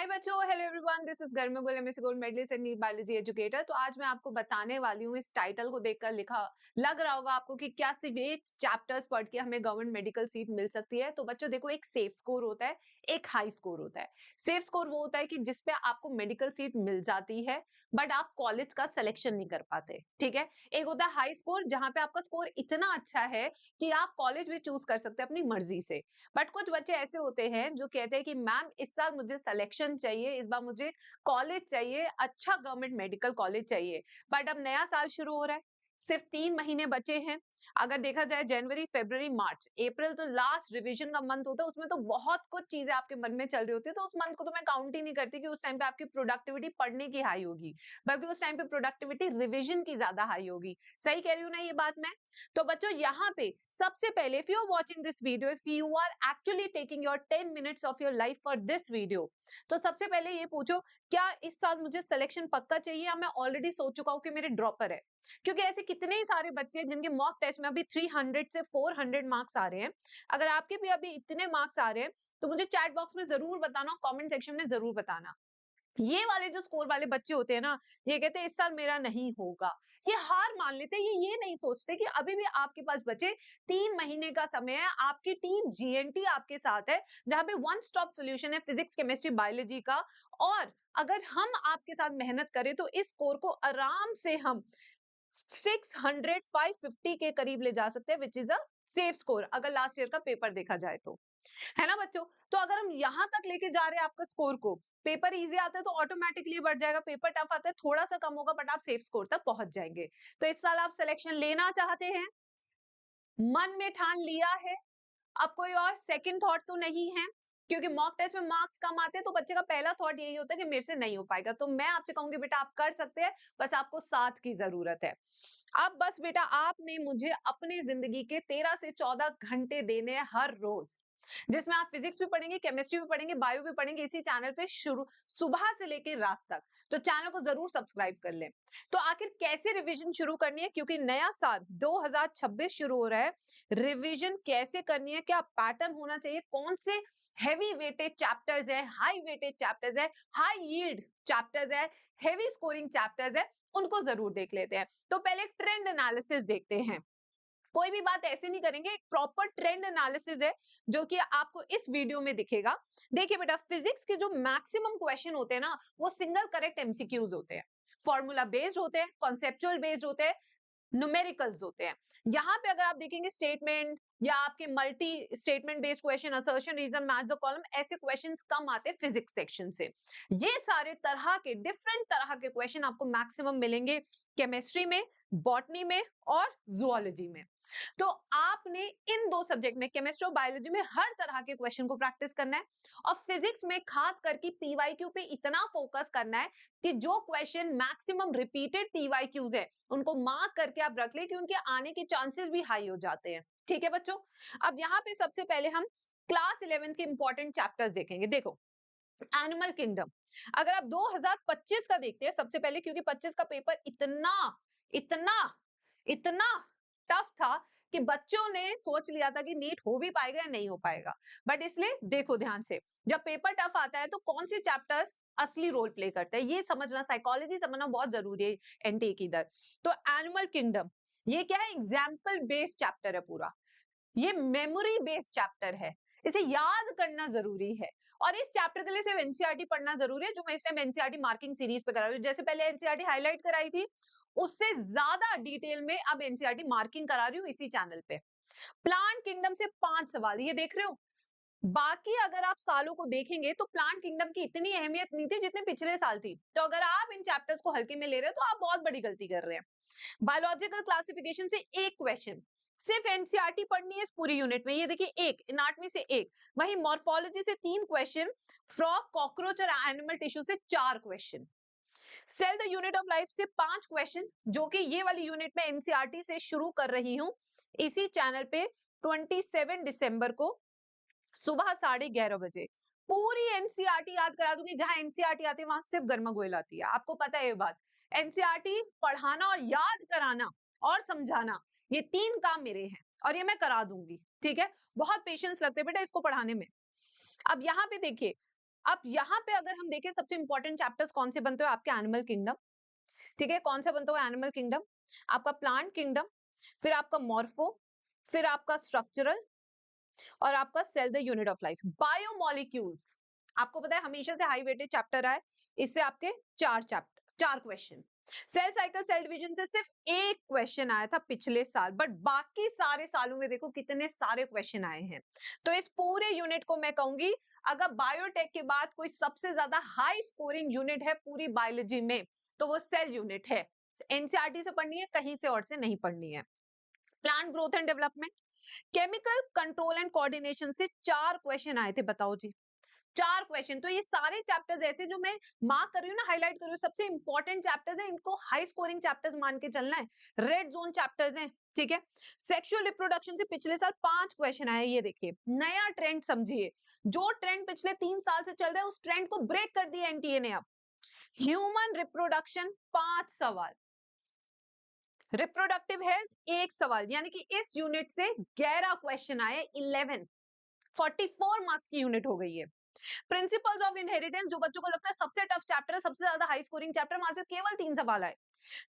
हाय बच्चों, hello everyone, this is गर्मी गुल MSc gold medallist and NEET biology educator. तो आज मैं आपको बताने वाली हूँ, इस टाइटल को देखकर लिखा लग रहा होगा आपको कि क्या सिर्फ चैप्टर्स पढ़ के हमें गवर्नमेंट मेडिकल सीट मिल सकती है। तो बच्चों देखो, एक सेफ स्कोर होता है, एक हाई स्कोर होता है। सेफ स्कोर वो होता है कि जिसपे आपको मेडिकल सीट मिल जाती है बट आप कॉलेज का सिलेक्शन नहीं कर पाते, ठीक है। एक होता है हाई स्कोर, जहां पे आपका स्कोर इतना अच्छा है कि आप कॉलेज भी चूज कर सकते हैं अपनी मर्जी से। बट कुछ बच्चे ऐसे होते हैं जो कहते हैं कि मैम इस साल मुझे सिलेक्शन चाहिए, इस बार मुझे कॉलेज चाहिए, अच्छा गवर्नमेंट मेडिकल कॉलेज चाहिए। बट अब नया साल शुरू हो रहा है, सिर्फ 3 महीने बचे हैं। अगर देखा जाए जनवरी, फरवरी, मार्च, अप्रैल तो लास्ट रिवीजन का मंथ होता है, उसमें तो बहुत कुछ चीजें आपके मन में चल रही होती है। तो उस मंथ को तो मैं काउंट ही नहीं करती कि उस टाइम पे आपकी प्रोडक्टिविटी पढ़ने की हाई होगी, बल्कि उस टाइम पे प्रोडक्टिविटी रिविजन की ज्यादा हाई होगी। सही कह रही हूँ ना ये बात मैं? तो बच्चों यहाँ पे सबसे पहले, if you are watching this video, if you are actually taking your 10 minutes of your life for this video, तो सबसे पहले ये पूछो, क्या इस साल मुझे सिलेक्शन पक्का चाहिए या मैं ऑलरेडी सोच चुका हूं कि मेरे ड्रॉपर है। क्योंकि ऐसे कितने ही सारे बच्चे हैं जिनके मॉक टेस्ट में अभी 300 से 400 मार्क्स आ रहे हैं। अगर आपके भी अभी इतने मार्क्स आ रहे हैं तो मुझे चैट बॉक्स में जरूर बताना, कमेंट सेक्शन में जरूर बताना। ये वाले जो स्कोर वाले बच्चे होते हैं ना, ये कहते हैं इस साल मेरा नहीं होगा, ये हार मान लेते हैं। ये नहीं सोचते कि अभी भी आपके पास बचे 3 महीने का समय है, आपकी टीम जीएनटी आपके साथ है, जहां पे वन स्टॉप सोल्यूशन है फिजिक्स, केमिस्ट्री, बायोलॉजी का। और अगर हम आपके साथ मेहनत करें तो इस स्कोर को आराम से हम 600 550 के करीब ले जा सकते हैं, which is a safe score अगर लास्ट ईयर का पेपर देखा जाए तो, है ना बच्चों। तो अगर हम यहां तक लेके जा रहे हैं आपका स्कोर को, पेपर इजी आता है तो ऑटोमेटिकली बढ़ जाएगा, पेपर टफ आता है थोड़ा सा कम होगा बट आप सेफ स्कोर तक पहुंच जाएंगे। तो इस साल आप सिलेक्शन लेना चाहते हैं, मन में ठान लिया है, अब कोई और सेकंड थॉट तो नहीं है। क्योंकि मॉक टेस्ट में मार्क्स कम आते हैं तो बच्चे का पहला थॉट यही होता है कि मेरे से नहीं हो पाएगा। तो मैं आपसे कहूंगी बेटा आप कर सकते हैं, बस आपको साथ की जरूरत है। अब बस बेटा आपने मुझे अपनी जिंदगी के 13 से 14 घंटे देने हैं हर रोज, जिसमें आप फिजिक्स भी पढ़ेंगे, केमिस्ट्री भी पढ़ेंगे, बायो भी पढ़ेंगे, इसी चैनल पे शुरू सुबह से लेकर रात तक। तो चैनल को जरूर सब्सक्राइब कर लें। तो आखिर कैसे रिवीजन शुरू करनी है, क्योंकि नया साल 2026 शुरू हो रहा है, रिवीजन कैसे करनी है, क्या पैटर्न होना चाहिए, कौन से हेवी वेटेज चैप्टर्स है, हाई वेटेज चैप्टर्स है, हाई यील्ड चैप्टर्स है, हेवी स्कोरिंग चैप्टर्स है, उनको जरूर देख लेते हैं। तो पहले ट्रेंड एनालिसिस देखते हैं। कोई भी बात ऐसे नहीं करेंगे, एक प्रॉपर ट्रेंड एनालिसिस है जो कि आपको इस वीडियो में दिखेगा। देखिए बेटा, फिजिक्स के जो मैक्सिमम क्वेश्चन होते हैं ना, वो सिंगल करेक्ट एमसीक्यूज होते हैं, फॉर्मूला बेस्ड होते हैं, कॉन्सेप्चुअल बेस्ड होते हैं, न्यूमेरिकल्स होते हैं। यहाँ पे अगर आप देखेंगे स्टेटमेंट या आपके multi statement based question, assertion, reason, match the column, ऐसे क्वेश्चंस कम आते हैं फिजिक्स सेक्शन से। ये सारे तरह के डिफरेंट तरह के क्वेश्चन आपको मैक्सिमम मिलेंगे केमिस्ट्री में, बॉटनी में और जूलॉजी में। तो आपने इन दो सब्जेक्ट में, केमिस्ट्री और बायोलॉजी में, हर तरह के क्वेश्चन को प्रैक्टिस करना है। और फिजिक्स में खास करके पीवाईक्यू पे इतना फोकस करना है कि जो क्वेश्चन मैक्सिमम रिपीटेड पीवाईक्यूज है उनको मार्क करके आप रख ले कि उनके आने के चांसेस भी हाई हो जाते हैं। ठीक है बच्चों, अब यहाँ पे सबसे पहले हम क्लास 11 के इंपॉर्टेंट चैप्टर्स देखेंगे। देखो, एनिमल किंगडम अगर आप 2025 का देखते हैं सबसे पहले, क्योंकि 25 का पेपर इतना इतना इतना टफ था कि बच्चों ने सोच लिया था कि नीट हो भी पाएगा या नहीं हो पाएगा। बट इसलिए देखो ध्यान से, जब पेपर टफ आता है तो कौन से चैप्टर्स असली रोल प्ले करते हैं ये समझना, साइकोलॉजी समझना बहुत जरूरी है एनटी की इधर। तो एनिमल किंगडम ये क्या है, एग्जाम्पल बेस्ड चैप्टर है पूरा, ये मेमोरी बेस्ड चैप्टर है, इसे याद करना जरूरी है। और इस चैप्टर के लिए सिर्फ एनसीईआरटी पढ़ना जरूरी है, जो मैं इस टाइम एनसीईआरटी मार्किंग सीरीज पे करा रही हूँ। जैसे पहले एनसीईआरटी हाईलाइट कराई थी, उससे ज्यादा डिटेल में अब एनसीईआरटी मार्किंग करा रही हूँ इसी चैनल पे। प्लांट किंगडम से 5 सवाल, ये देख रहे हो। बाकी अगर आप सालों को देखेंगे तो प्लांट किंगडम की इतनी अहमियत नहीं थी जितनी पिछले साल थी। तो अगर आप इन चैप्टर्स को हल्के में ले रहे हो तो आप बहुत बड़ी गलती कर रहे हैं। बायोलॉजिकल क्लासिफिकेशन से एक क्वेश्चन, सिर्फ एनसीईआरटी पढ़नी है इस पूरी यूनिट में, ये देखिए एक, एनाटॉमी से एक, वही मॉर्फोलॉजी से 3 क्वेश्चन, फ्रॉग, कॉकरोच और एनिमल टिश्यू से 4 question, cell the unit of life से 5 क्वेश्चन, जो कि ये वाली यूनिट में एनसीईआरटी से शुरू कर रही हूं इसी चैनल पे 27 दिसंबर को सुबह 11:30 बजे। पूरी एनसीईआरटी याद करा दूंगी, जहां एनसीईआरटी आती है वहां सिर्फ गर्मा गोयल आती है, आपको पता है ये बात। एनसीईआरटी पढ़ाना और याद कराना और समझाना, ये 3 काम मेरे हैं और ये मैं करा दूंगी। ठीक है, बहुत पेशेंस लगते हैं बेटा इसको पढ़ाने में। अब यहाँ पे देखिए, अब यहाँ पे अगर हम देखें सबसे इंपॉर्टेंट चैप्टर्स कौन से बनते हैं आपके एनिमल किंगडम, ठीक है, कौन सा बनता है एनिमल किंगडम, आपका प्लांट किंगडम, फिर आपका मॉर्फो, फिर आपका स्ट्रक्चरल और आपका cell the unit of life. Biomolecules आपको पता है हमेशा से हाई वेटेड चैप्टर आए, इससे आपके चार question. Cell cycle cell division से सिर्फ एक क्वेश्चन आया था पिछले साल, बट बाकी सारे सालों में देखो कितने सारे क्वेश्चन आए हैं। तो इस पूरे यूनिट को मैं कहूंगी अगर बायोटेक के बाद कोई सबसे ज्यादा हाई स्कोरिंग यूनिट है पूरी बायोलॉजी में तो वो सेल यूनिट है। एनसीईआरटी से पढ़नी है, कहीं से और से नहीं पढ़नी है। Plant growth and development, chemical control and coordination से 4 क्वेश्चन आए थे, बताओ जी 4 क्वेश्चन। तो ये सारे चैप्टर्स ऐसे जो मैं मार्क कर रही हूँ ना, हाईलाइट कर रही हूँ, सबसे इंपॉर्टेंट चैप्टर्स हैं, इनको हाई स्कोरिंग चैप्टर्स मान के चलना है, रेड जोन चैप्टर्स हैं, ठीक है। सेक्सुअल रिप्रोडक्शन से पिछले साल 5 क्वेश्चन आए, ये देखिए नया ट्रेंड समझिए, जो ट्रेंड पिछले 3 साल से चल रहा है उस ट्रेंड को ब्रेक कर दिया एनटीए ने। अब ह्यूमन रिप्रोडक्शन 5 सवाल, रिप्रोडक्टिव हेल्थ 1 सवाल, यानी कि इस यूनिट से 11 क्वेश्चन आए, 11 44 मार्क्स की यूनिट हो गई है। प्रिंसिपल्स ऑफ इनहेरिटेंस जो बच्चों को लगता है सबसे टफ चैप्टर है, सबसे ज्यादा हाई स्कोरिंग चैप्टर, वहां से केवल 3 सवाल आए,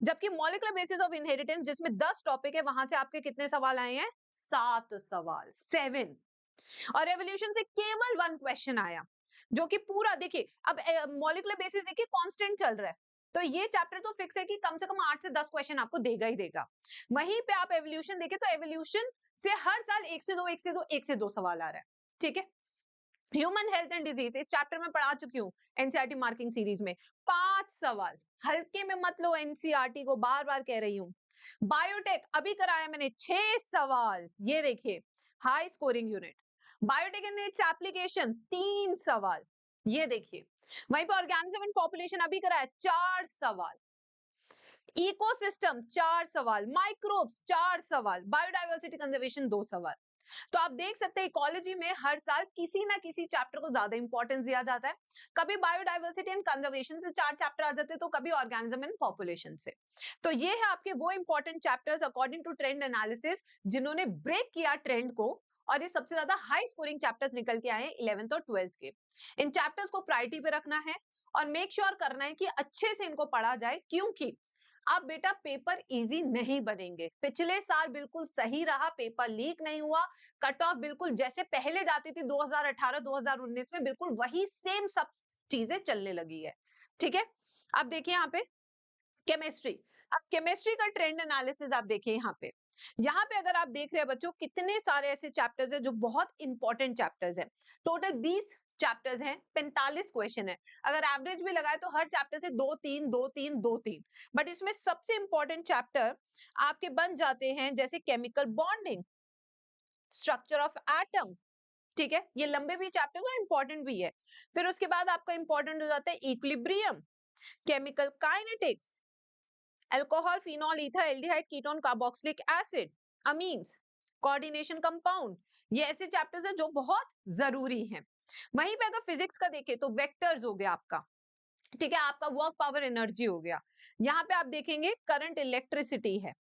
जबकि मॉलिक्यूलर बेसिस ऑफ इनहेरिटेंस जिसमें 10 टॉपिक है वहां से आपके कितने सवाल आए हैं, 7 सवाल, 7। और एवोल्यूशन से केवल 1 क्वेश्चन आया, जो कि पूरा देखिए अब मॉलिक्यूलर बेसिस देखिए कांस्टेंट चल रहा है, तो ये चैप्टर तो फिक्स है कि कम से कम 8 से 10 क्वेश्चन आपको देगा ही देगा। वहीं पे आप एवोल्यूशन देखें तो एवोल्यूशन से हर साल 1 से 2 1 से 2 1 से 2 सवाल आ रहा है, ठीक है। ह्यूमन हेल्थ एंड डिजीज इस चैप्टर में पढ़ा चुकी हूँ एनसीईआरटी मार्किंग सीरीज में, 5 सवाल, हल्के में मत लो एनसीईआरटी को, बार बार कह रही हूँ। बायोटेक अभी कराया मैंने 6 सवाल, ये देखिए high scoring unit. Biotech and its application 3 सवाल, ये देखिए। वहीं पर ऑर्गेनिज्म एंड पॉपुलेशन अभी कराया 4 सवाल, इकोसिस्टम 4 सवाल, माइक्रोब्स 4 सवाल, बायोडाइवर्सिटी कंजर्वेशन 2 सवाल। तो आप देख सकते हैं इकोलॉजी में हर साल किसी ना किसी चैप्टर को ज्यादा इंपॉर्टेंस दिया जाता है, कभी बायोडाइवर्सिटी एंड कंजर्वेशन से 4 चैप्टर आ जाते हैं, तो कभी ऑर्गेनिज्म एंड पॉपुलेशन से। तो ये है आपके वो important chapters according to trend analysis जिन्होंने ब्रेक किया ट्रेंड को, और ये सबसे ज्यादा हाई स्कोरिंग चैप्टर्स निकल के आए हैं 11th और 12th के। इन चैप्टर्स को प्रायोरिटी पे रखना है और मेक श्योर करना है कि अच्छे से इनको पढ़ा जाए, क्योंकि अब बेटा पेपर इजी नहीं बनेंगे। पिछले साल बिल्कुल सही रहा, पेपर लीक नहीं हुआ, कट ऑफ बिल्कुल जैसे पहले जाती थी 2018-2019 में, बिल्कुल वही सेम सब चीजें चलने लगी है, ठीक है। अब देखिए यहाँ पे केमिस्ट्री, अब केमिस्ट्री का ट्रेंड एनालिसिस आप देखिए यहाँ पे अगर आप देख रहे हैं बच्चों कितने सारे ऐसे चैप्टर्स हैं जो बहुत इंपॉर्टेंट चैप्टर्स हैं। टोटल 20 चैप्टर्स हैं, 45 क्वेश्चन है, अगर एवरेज भी लगाए तो हर चैप्टर से 2-3 2-3 2-3, बट इसमें सबसे इंपॉर्टेंट चैप्टर आपके बन जाते हैं जैसे chemical bonding, structure of atom, ठीक है, ये लंबे भी चैप्टर्स और इंपॉर्टेंट भी है। फिर उसके बाद आपका इंपॉर्टेंट हो जाता है equilibrium, chemical kinetics, alcohol, phenol, ether, aldehyde, ketone, carboxylic acid, amines, coordination compound, ये ऐसे चैप्टर्स हैं जो बहुत जरूरी हैं। वहीं पे अगर फिजिक्स का देखें तो वेक्टर्स हो गया आपका, ठीक है, आपका वर्क पावर एनर्जी हो गया, यहाँ पे आप देखेंगे करंट इलेक्ट्रिसिटी है,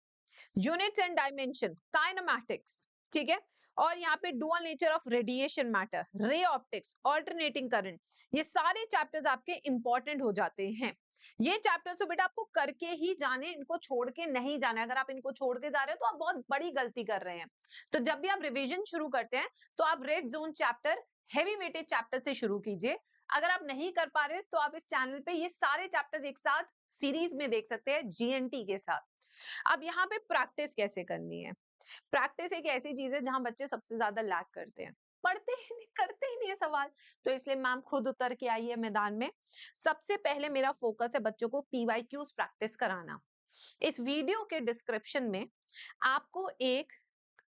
यूनिट्स एंड डायमेंशन, काइनेमैटिक्स, ठीक है, और यहाँ पे dual nature of radiation matter, ray optics, alternating current, ये सारे चैप्टर्स आपके इंपॉर्टेंट हो जाते हैं। ये चैप्टर्स तो बेटा आपको करके ही जाने, इनको छोड़ के नहीं जाना है, अगर आप इनको छोड़ के जा रहे हो तो आप बहुत बड़ी गलती कर रहे हैं। तो जब भी आप रिवीजन शुरू करते हैं तो आप red zone chapter, heavy weightage chapter से शुरू कीजिए। अगर आप नहीं कर पा रहे तो आप इस चैनल पे ये सारे चैप्टर्स एक साथ सीरीज में देख सकते हैं जीएनटी के साथ। अब यहाँ पे प्रैक्टिस कैसे करनी है, प्रैक्टिस एक ऐसी चीज है जहां बच्चे सबसे ज्यादा लैग करते हैं, पढ़ते ही नहीं, करते ही नहीं है सवाल, तो इसलिए मैम खुद उतर के आई है मैदान में। सबसे पहले मेरा फोकस है बच्चों को पीवाईक्यूज प्रैक्टिस कराना। इस वीडियो के डिस्क्रिप्शन में आपको एक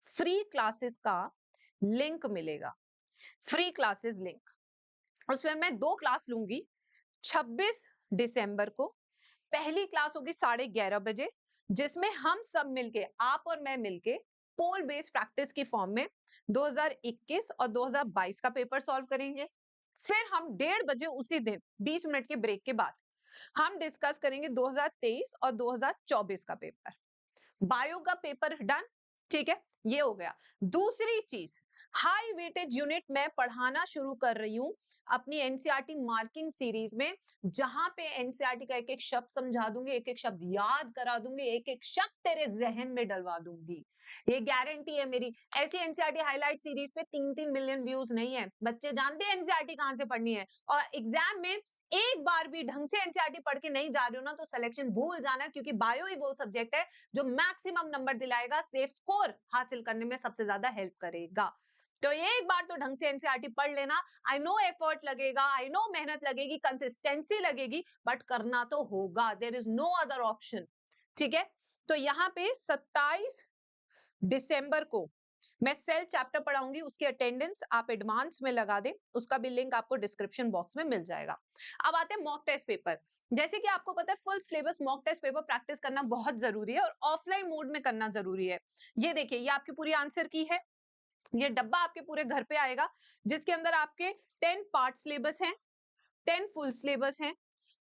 फ्री क्लासेस का लिंक मिलेगा, फ्री क्लासेस लिंक, उसमें मैं 2 क्लास लूंगी 26 दिसंबर को। पहली क्लास होगी 11:30 बजे, जिसमें हम सब मिलके, आप और मैं मिलके पोल बेस्ड प्रैक्टिस की फॉर्म में 2021 और 2022 का पेपर सॉल्व करेंगे। फिर हम 1:30 बजे उसी दिन 20 मिनट के ब्रेक के बाद हम डिस्कस करेंगे 2023 और 2024 का पेपर, बायो का पेपर डन, ठीक है, ये हो गया। दूसरी चीज, हाई वेटेज यूनिट मैं पढ़ाना शुरू कर रही हूँ अपनी एनसीईआरटी मार्किंग सीरीज में, जहां पे एनसीईआरटी का एक एक शब्द समझा दूंगी, एक एक शब्द याद करा दूंगी, एक एक शब्द तेरे जहन में डलवा दूंगी। ये गारंटी है मेरी। ऐसी एनसीईआरटी हाईलाइट सीरीज पे 3-3 मिलियन व्यूज नहीं है। बच्चे जानते हैं एनसीईआरटी कहां से पढ़नी है, और एग्जाम में एक बार भी ढंग से एनसीईआरटी पढ़ के नहीं जा रही हो ना, तो सिलेक्शन भूल जाना, क्योंकि बायो ही वो सब्जेक्ट है जो मैक्सिमम नंबर दिलाएगा, सेफ स्कोर हासिल करने में सबसे ज्यादा हेल्प करेगा। तो एक बार तो ढंग से एनसीईआरटी पढ़ लेना। आई नो एफर्ट लगेगा, आई नो मेहनत लगेगी, कंसिस्टेंसी लगेगी, बट करना तो होगा। There is no other option. ठीक है, तो यहाँ पे 27 दिसंबर को मैं सेल चैप्टर पढ़ाऊंगी, उसकी अटेंडेंस आप एडवांस में लगा दें, उसका भी लिंक आपको डिस्क्रिप्शन बॉक्स में मिल जाएगा। अब आते हैं मॉक टेस्ट पेपर। जैसे कि आपको पता है full syllabus mock test paper practice करना बहुत जरूरी है, और ऑफलाइन मोड में करना जरूरी है। ये देखिए, ये आपकी पूरी आंसर की है। ये डब्बा आपके पूरे घर पे आएगा, जिसके अंदर आपके 10 पार्ट सिलेबस हैं, 10 फुल सिलेबस हैं,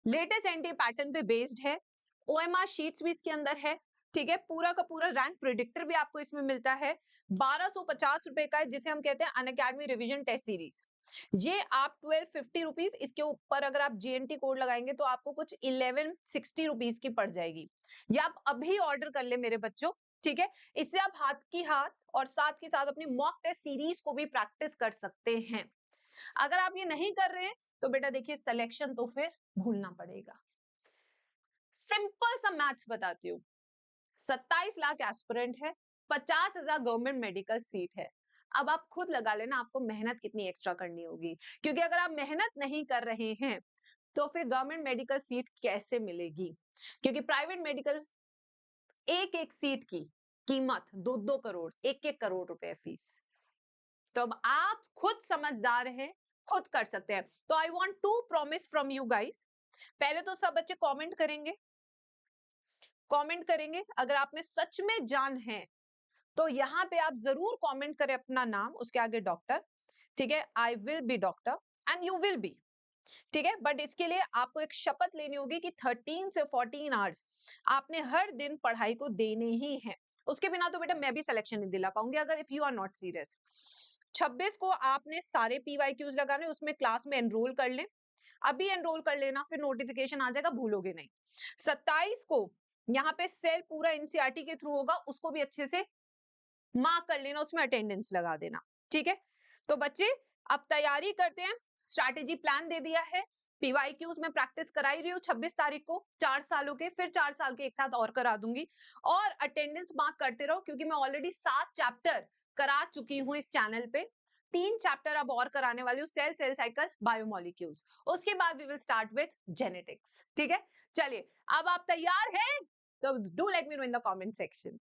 लेटेस्ट एनटीए पैटर्न पे बेस्ड है, ओएमआर शीट्स भी इसके अंदर है। ठीक है, पूरा का पूरा रैंक प्रिडिक्टर भी आपको इसमें मिलता है। 1250 रुपए का है, जिसे हम कहते हैं अनअकैडमी रिवीजन टेस्ट सीरीज। ये आप 1250 रुपीज, इसके ऊपर अगर आप जीएनटी कोड लगाएंगे तो आपको कुछ 1160 रुपीज की पड़ जाएगी। ये आप अभी ऑर्डर कर ले मेरे बच्चों। ठीक है, इससे आप हाथ की हाथ और साथ के साथ अपनी मॉक टेस्ट सीरीज को भी प्रैक्टिस कर सकते हैं। अगर आप ये नहीं कर रहे हैं तो बेटा देखिए, सिलेक्शन तो फिर भूलना पड़ेगा। सिंपल सा मैथ्स बताती हूँ। 27 लाख एस्पिरेंट है, 50,000 गवर्नमेंट मेडिकल सीट है। अब आप खुद लगा लेना आपको मेहनत कितनी एक्स्ट्रा करनी होगी, क्योंकि अगर आप मेहनत नहीं कर रहे हैं तो फिर गवर्नमेंट मेडिकल सीट कैसे मिलेगी? क्योंकि प्राइवेट मेडिकल एक एक सीट की कीमत 2-2 करोड़, 1-1 करोड़ रुपए फीस। तो अब आप खुद समझदार हैं, खुद कर सकते हैं। तो I want to promise from you guys. पहले तो सब बच्चे कमेंट करेंगे, कमेंट करेंगे अगर आप में सच में जान है, तो यहाँ पे आप जरूर कमेंट करें अपना नाम, उसके आगे डॉक्टर। ठीक है, I will be doctor and you will be. ठीक है, बट इसके लिए आपको एक शपथ लेनी होगी कि 13 से 14 आवर्स आपने हर दिन पढ़ाई को देने ही है। उसके बिना तो बेटा मैं भी सिलेक्शन नहीं दिला पाऊंगी, अगर if you are not serious. 26 को आपने सारे पीवाईक्यूज लगाने, उसमें क्लास में एनरोल कर लें। अभी एनरोल कर लेना, फिर नोटिफिकेशन आ जाएगा, भूलोगे नहीं। 27 को यहाँ पे सेल पूरा एनसीईआरटी के थ्रू होगा, उसको भी अच्छे से मार्क कर लेना, उसमें अटेंडेंस लगा देना। ठीक है, तो बच्चे अब तैयारी करते हैं। स्ट्रैटेजी प्लान दे दिया है, पीवाईक्यूज में प्रैक्टिस कराई रही हूँ 26 तारीख को, 4 सालों के, फिर 4 साल के एक साथ और करा दूंगी। और अटेंडेंस मार्क करते रहो, क्योंकि मैं ऑलरेडी 7 चैप्टर करा चुकी हूँ इस चैनल पे। 3 चैप्टर अब और कराने वाली हूँ, सेल, सेल साइकिल, बायोमोलिक्यूल्स। उसके बाद we will start with genetics. ठीक है, चलिए अब आप तैयार हैं? तो do let me know in the comment section.